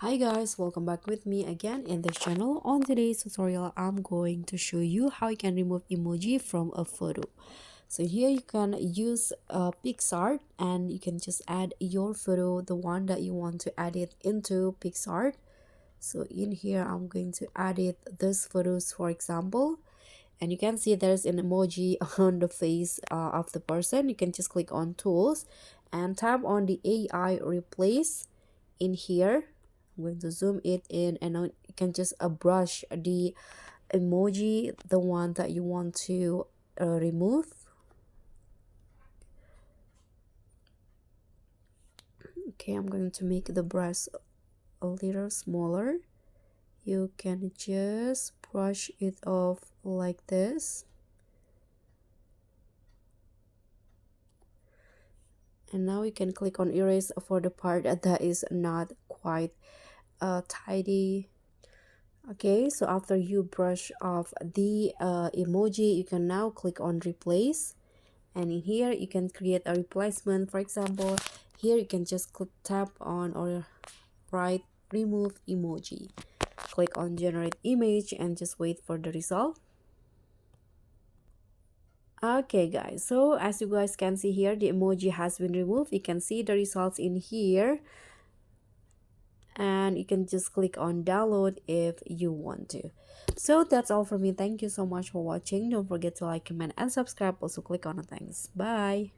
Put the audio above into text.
Hi guys, welcome back with me again in this channel. On today's tutorial, I'm going to show you how you can remove emoji from a photo. So here you can use PixArt and you can just add your photo, the one that you want to add it into PixArt. So in here, I'm going to add it this photos, for example, and you can see there's an emoji on the face of the person. You can just click on tools and tap on the AI replace in here. I'm going to zoom it in, and now you can just brush the emoji, the one that you want to remove. Okay, I'm going to make the brush a little smaller. You can just brush it off like this, and now you can click on erase for the part that is not quite tidy. Okay, so after you brush off the emoji, you can now click on replace, and in here you can create a replacement. For example, here you can just click tap on or write remove emoji, click on generate image, and just wait for the result. Okay guys, so as you guys can see here, the emoji has been removed. You can see the results in here, and you can just click on download if you want to. So that's all for me. Thank you so much for watching. Don't forget to like, comment, and subscribe. Also click on the thanks. Bye.